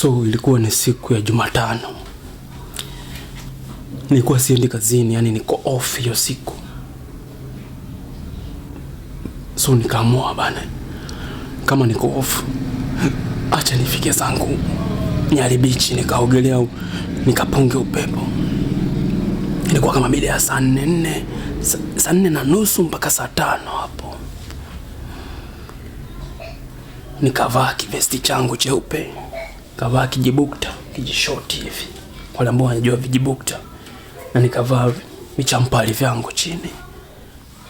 So ilikuwa ni siku ya Jumatano. Nilikuwa siendi kazini, yani niko off hiyo siku. So nikaamua bana, kama niko off, acha nifike zangu Nyali Beach nikaogelea, nikapunge upepo. Ilikuwa kama mida ya saa 4:30 mpaka saa 5 hapo. Nikavaa kivesti changu cheupe, kavaa kijibukta, kijishoti hivi, wale ambao wanajua vijibukta, na nikavaa vichampali vyangu chini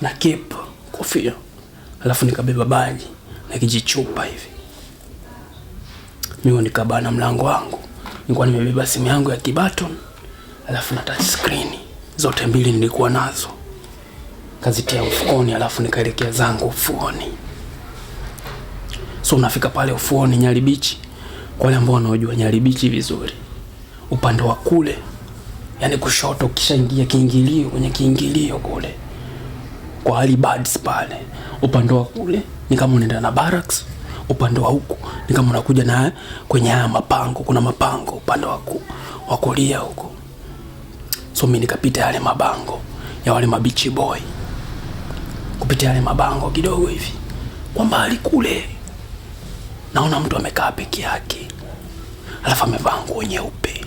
na cape, kofia, alafu nikabeba bagi na kijichupa hivi. Mimi nikabana mlango wangu, nilikuwa nimebeba simu yangu ya kibaton, alafu na touch screen zote mbili nilikuwa nazo, kazitia mfukoni, alafu nikaelekea zangu ufuoni. So unafika pale ufuoni Nyali Beach, kwa wale ambao wanaojua Nyali Beach vizuri, upande wa kule, yani kushoto ukishaingia kiingilio, kwenye kiingilio kule kwa Ali Birds pale, upande wa kule ni kama unaenda na barracks, upande wa huku ni kama unakuja na kwenye haya mapango, kuna mapango upande wa kulia huko. So mimi nikapita yale mabango ya wale mabichi boy, kupita yale mabango kidogo hivi, kwa mbali kule naona mtu amekaa peke yake, alafu amevaa nguo nyeupe.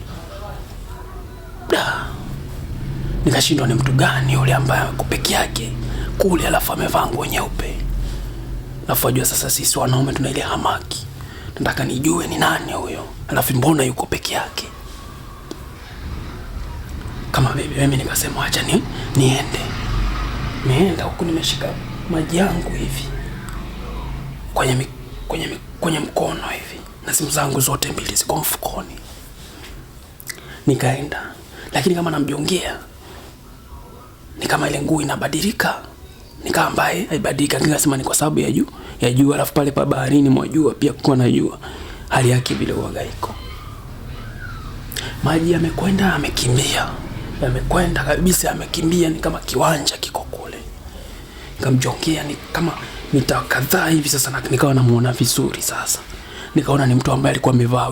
Nikashindwa ni mtu gani yule ambaye yuko peke yake kule alafu amevaa nguo nyeupe. Alafu ajua sasa sisi wanaume tuna ile hamaki, nataka nijue ni nani huyo, alafu mbona yuko peke yake. Kama baby mimi nikasema acha niende. Nienda huku nimeshika maji yangu hivi kwenye mkono hivi, na simu zangu zote mbili ziko mfukoni. Nikaenda, lakini kama namjongea ni kama ile nguo inabadilika, nika ambaye haibadilika. Nikasema ni kwa sababu ya jua, alafu pale pa baharini mwajua pia kuko na jua, hali yake vile huaga iko. Maji yamekwenda, amekimbia, yamekwenda kabisa, amekimbia, ni kama kiwanja kiko kule. Nikamjongea ni kama mita kadhaa hivi sasa, nikawa namuona vizuri sasa. Nikaona ni mtu ambaye alikuwa amevaa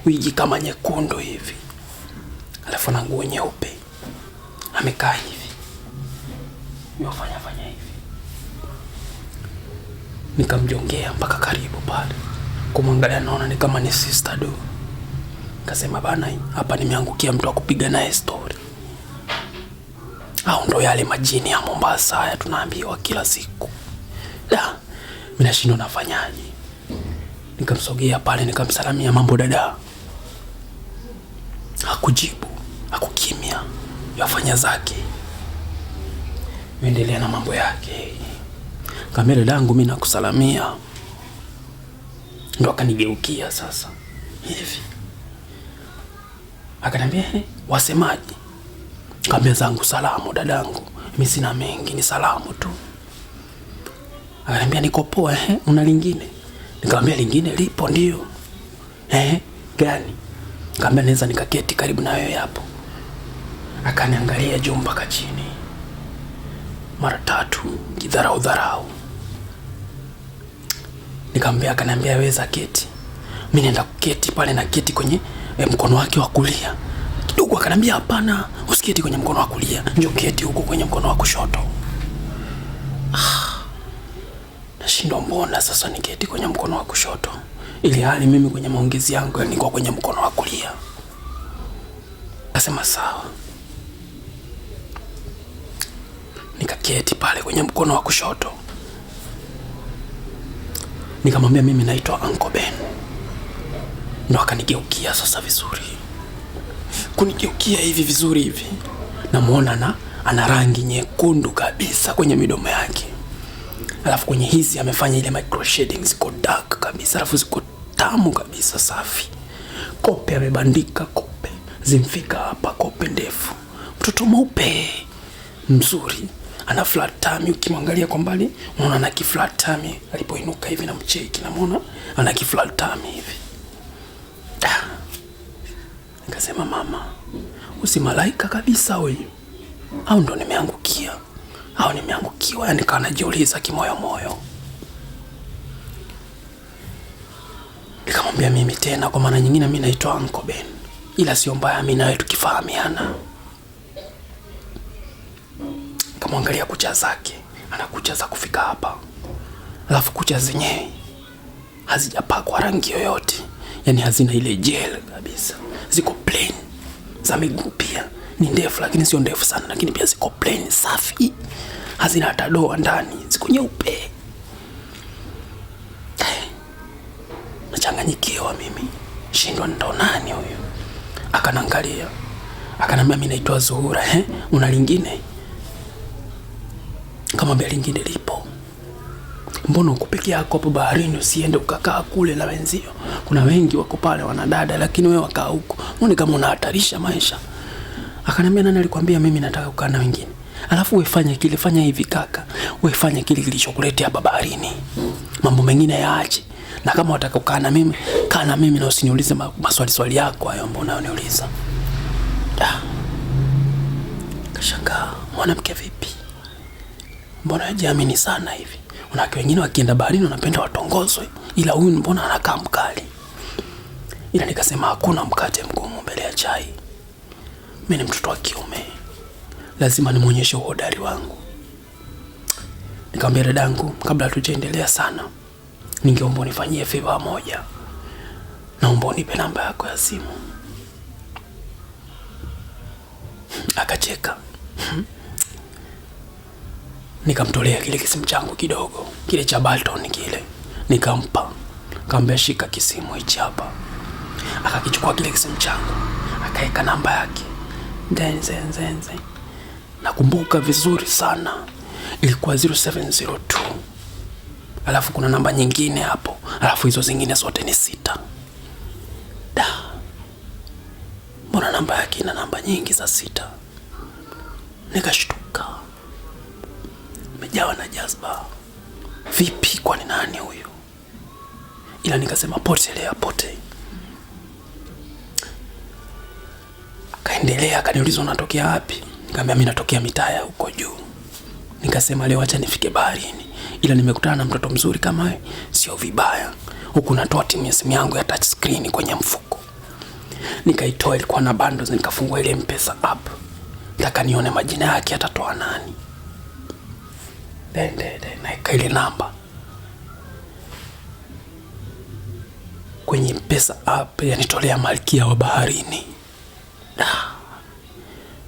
wigi kama nyekundu hivi, alafu na nguo nyeupe, amekaa hivi, fanya hivi. Nikamjongea mpaka karibu pale, kumwangalia naona ni kama ni sister do. Nikasema bana, hapa nimeangukia mtu akupiga naye story. Au ndo yale majini ya Mombasa haya tunaambiwa kila siku. Mimi nashindwa nafanyaje. Nikamsogea pale, nikamsalamia, mambo dada. Hakujibu, hakukimya, yafanya zake, endelea na mambo yake. Kamera dangu mimi nakusalamia. Ndo akanigeukia sasa hivi, akaniambia wasemaje? Kaambia zangu salamu dadangu, mimi sina mengi, ni salamu tu. Akaniambia niko poa. Una lingine? Nikamwambia lingine lipo, ndio. Gani? Kaambia naweza nikaketi karibu na wewe hapo. Akaniangalia juu mpaka chini mara 3 kidharau. Nikamwambia, akaniambia weza keti. Mimi naenda kuketi pale, na keti kwenye mkono wake wa kulia kidogo. Akaniambia hapana, usiketi kwenye mkono wa kulia, njoo keti huko kwenye mkono wa kushoto. Nashindwa mbona sasa niketi kwenye mkono wa kushoto, ili hali mimi kwenye maongezi yangu nilikuwa kwenye mkono wa kulia. Akasema sawa. Nikaketi pale kwenye mkono wa kushoto. Nikamwambia mimi naitwa Uncle Ben. Ndo akanigeukia sasa vizuri. Kunigeukia hivi vizuri hivi, namuona ana rangi nyekundu kabisa kwenye midomo yake. Alafu kwenye hizi amefanya ile micro shading, ziko dark kabisa, alafu ziko tamu kabisa, safi. Kope amebandika, kope zimfika hapa, kope ndefu. Mtoto mweupe mzuri, ana flat tummy, ukimwangalia kwa mbali unaona ana kiflat tummy. Alipoinuka hivi na mcheki namuona ana kiflat tummy hivi. Nikasema mama, usimalaika kabisa huyu, au ndo nimeangukia, au nimeangukiwa? Yani kana jiuliza kimoyo moyo. Nikamwambia mimi tena kwa maana nyingine mimi naitwa Uncle Ben. Ila sio mbaya mimi nawe tukifahamiana. Kamwangalia kucha zake. Ana kucha za kufika hapa. Alafu kucha zenyewe hazijapakwa rangi yoyote. Yaani hazina ile gel kabisa. Ziko plain. Za miguu pia ni ndefu lakini sio ndefu sana, lakini pia ziko plain safi. Hazina hata doa ndani. Ziko nyeupe. Nachanganyikiwa mimi. Shindwa ndo nani huyo? Akanangalia. Akanambia mimi naitwa Zuhura. Una lingine? Kama mbele lingine lipo. Mbona uko peke yako hapo baharini usiende ukakaa kule na wenzio? Kuna wengi wako pale wanadada lakini wewe wakaa huko. Mbona kama unahatarisha maisha? Akanambia nani alikwambia mimi nataka kukaa na wengine? Alafu wewe fanya kile, fanya hivi kaka. Wewe fanya kile kilichokuletea hapa baharini. Mambo mengine yaache. Na kama unataka kukaa na mimi, kaa na mimi na usiniulize maswali yako hayo ambayo unaniuliza. Kashangaa, mwanamke vipi? Mbona hajiamini sana hivi? Wanawake wengine wakienda baharini wanapenda watongozwe, ila huyu mbona anakaa mkali? Ila nikasema hakuna mkate mgumu mbele ya chai. Mimi ni mtoto wa kiume. Lazima nimuonyeshe uhodari wangu. Nikamwambia dadangu, kabla hatujaendelea sana, ningeomba unifanyie favor moja. Naomba unipe namba yako ya simu. Akacheka. Nikamtolea kile kisimu changu kidogo, kile cha Balton kile. Nikampa. Nikamwambia shika kisimu hichi hapa. Akakichukua kile kisimu changu, akaeka namba yake. Zenze. Nakumbuka vizuri sana. Ilikuwa 0702. Alafu kuna namba nyingine hapo. Alafu hizo zingine zote ni 6. Mbona namba yake ina namba nyingi za 6? Nikashtuka. Mejawa na jazba. Vipi, kwa ni nani huyo? Ila nikasema potelea pote. Kaendelea, akaniuliza unatokea wapi? Nikamwambia mimi natokea mitaa huko juu. Nikasema leo acha nifike baharini. Ila nimekutana na mtoto mzuri kama wewe, sio vibaya. Huku natoa simu yangu ya touch screen kwenye mfuko. Nikaitoa, ilikuwa na bundles, nikafungua ile M-Pesa app. Nataka nione majina yake atatoa nani. Naika ile namba kwenye M-Pesa app, yanitolea Malkia wa Baharini.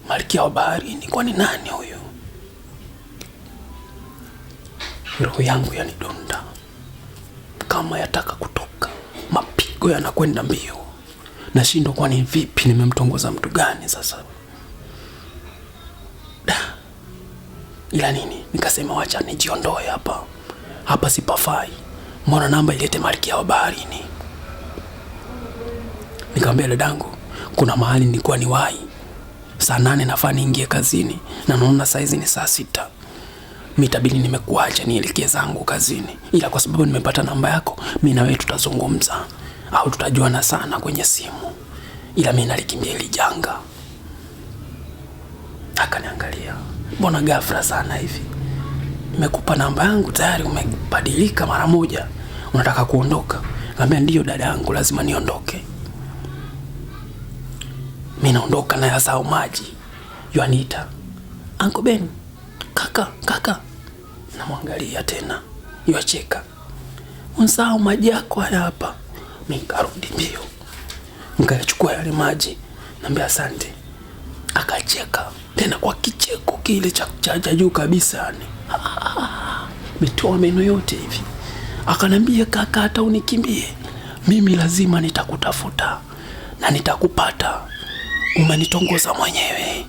Malkia wa Baharini, kwani nani huyo? Roho yangu yanidonda kama yataka kutoka. Mapigo yanakwenda mbio. Nashindwa kwani vipi, nimemtongoza mtu gani sasa? Ila nini? Nikasema wacha nijiondoe hapa. Hapa sipafai. Mbona namba ilete Malkia wa Baharini? Nikamwambia dadangu, kuna mahali nilikuwa niwahi. Saa 8 nafaa niingie kazini na naona saizi ni saa 6. Mitabili nimekuacha nielekee zangu kazini. Ila kwa sababu nimepata namba yako, mimi na wewe tutazungumza au tutajuana sana kwenye simu. Ila mimi nalikimbia ile janga. Akaniangalia. Mbona ghafla sana hivi? Nimekupa namba yangu tayari umebadilika mara moja. Unataka kuondoka? Nikamwambia ndio dada yangu, lazima niondoke. Mimi naondoka na yasao maji. Yuanita. Uncle Ben. Kaka. Namwangalia tena. Yuacheka. Unsahau maji yako hapa. Mimi karudi mbio. Nikachukua yale maji. Niambia asante. Akacheka. Tena kwa kicheko kile cha juu kabisa yani. Metoa meno yote hivi. Akanambia kaka, hata unikimbie, mimi lazima nitakutafuta na nitakupata. Umenitongoza mwenyewe.